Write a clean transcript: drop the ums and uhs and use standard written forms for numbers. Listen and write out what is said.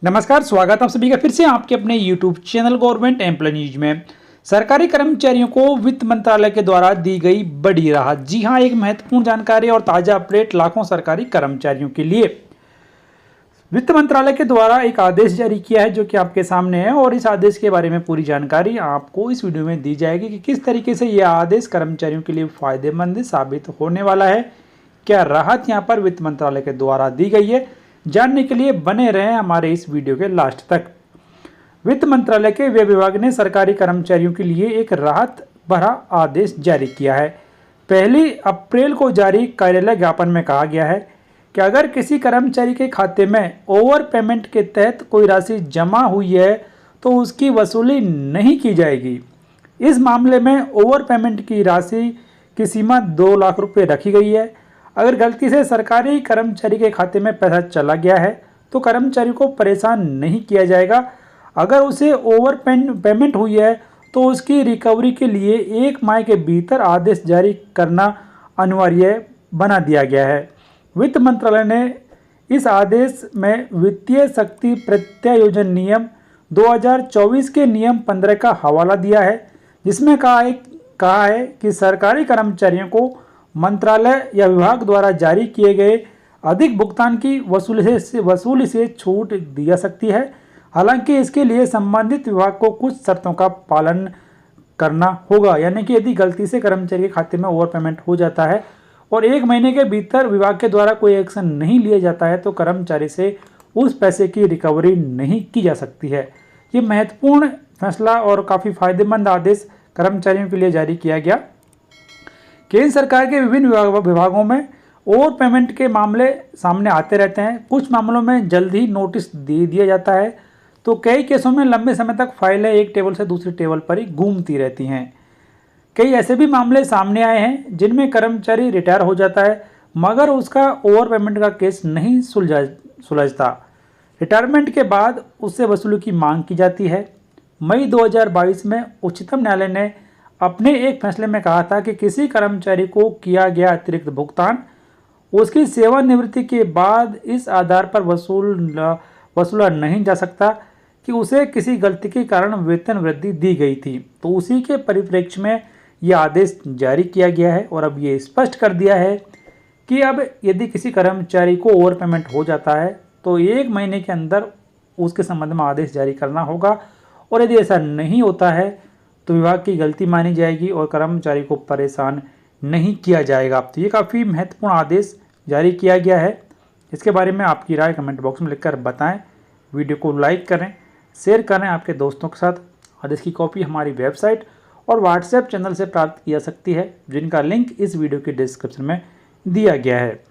नमस्कार, स्वागत आप सभी का फिर से आपके अपने YouTube channel government employ news में। सरकारी कर्मचारियों को वित्त मंत्रालय के द्वारा दी गई बड़ी राहत। जी हां, एक महत्वपूर्ण जानकारी और ताजा अपडेट लाखों सरकारी कर्मचारियों के लिए। वित्त मंत्रालय के द्वारा एक आदेश जारी किया है जो कि आपके सामने है, और इस आदेश के बारे में पूरी जानकारी आपको इस वीडियो में दी जाएगी कि किस तरीके से यह आदेश कर्मचारियों के लिए फायदेमंद साबित होने वाला है। क्या राहत यहाँ पर वित्त मंत्रालय के द्वारा दी गई है, जानने के लिए बने रहें हमारे इस वीडियो के लास्ट तक। वित्त मंत्रालय के व्यय विभाग ने सरकारी कर्मचारियों के लिए एक राहत भरा आदेश जारी किया है। 1 अप्रैल को जारी कार्यालय ज्ञापन में कहा गया है कि अगर किसी कर्मचारी के खाते में ओवर पेमेंट के तहत कोई राशि जमा हुई है तो उसकी वसूली नहीं की जाएगी। इस मामले में ओवर पेमेंट की राशि की सीमा 2 लाख रुपये रखी गई है। अगर गलती से सरकारी कर्मचारी के खाते में पैसा चला गया है तो कर्मचारी को परेशान नहीं किया जाएगा। अगर उसे ओवर पेमेंट हुई है तो उसकी रिकवरी के लिए 1 माह के भीतर आदेश जारी करना अनिवार्य बना दिया गया है। वित्त मंत्रालय ने इस आदेश में वित्तीय शक्ति प्रत्यायोजन नियम 2024 के नियम 15 का हवाला दिया है, जिसमें कहा है कि सरकारी कर्मचारियों को मंत्रालय या विभाग द्वारा जारी किए गए अधिक भुगतान की वसूली से छूट दी जा सकती है। हालांकि इसके लिए संबंधित विभाग को कुछ शर्तों का पालन करना होगा। यानी कि यदि गलती से कर्मचारी के खाते में ओवर पेमेंट हो जाता है और 1 महीने के भीतर विभाग के द्वारा कोई एक्शन नहीं लिया जाता है तो कर्मचारी से उस पैसे की रिकवरी नहीं की जा सकती है। ये महत्वपूर्ण फैसला और काफ़ी फायदेमंद आदेश कर्मचारियों के लिए जारी किया गया। केंद्र सरकार के विभिन्न विभागों में ओवर पेमेंट के मामले सामने आते रहते हैं। कुछ मामलों में जल्द ही नोटिस दे दिया जाता है तो कई केसों में लंबे समय तक फाइलें एक टेबल से दूसरी टेबल पर ही घूमती रहती हैं। कई ऐसे भी मामले सामने आए हैं जिनमें कर्मचारी रिटायर हो जाता है मगर उसका ओवर पेमेंट का केस नहीं सुलझता। रिटायरमेंट के बाद उससे वसूली की मांग की जाती है। मई 2022 में उच्चतम न्यायालय ने अपने एक फैसले में कहा था कि किसी कर्मचारी को किया गया अतिरिक्त भुगतान उसकी सेवानिवृत्ति के बाद इस आधार पर वसूला नहीं जा सकता कि उसे किसी गलती के कारण वेतन वृद्धि दी गई थी। तो उसी के परिप्रेक्ष्य में यह आदेश जारी किया गया है और अब ये स्पष्ट कर दिया है कि अब यदि किसी कर्मचारी को ओवर पेमेंट हो जाता है तो 1 महीने के अंदर उसके संबंध में आदेश जारी करना होगा, और यदि ऐसा नहीं होता है तो विभाग की गलती मानी जाएगी और कर्मचारी को परेशान नहीं किया जाएगा। तो ये काफ़ी महत्वपूर्ण आदेश जारी किया गया है। इसके बारे में आपकी राय कमेंट बॉक्स में लिखकर बताएं। वीडियो को लाइक करें, शेयर करें आपके दोस्तों के साथ, और इसकी कॉपी हमारी वेबसाइट और व्हाट्सएप चैनल से प्राप्त की जा सकती है, जिनका लिंक इस वीडियो के डिस्क्रिप्शन में दिया गया है।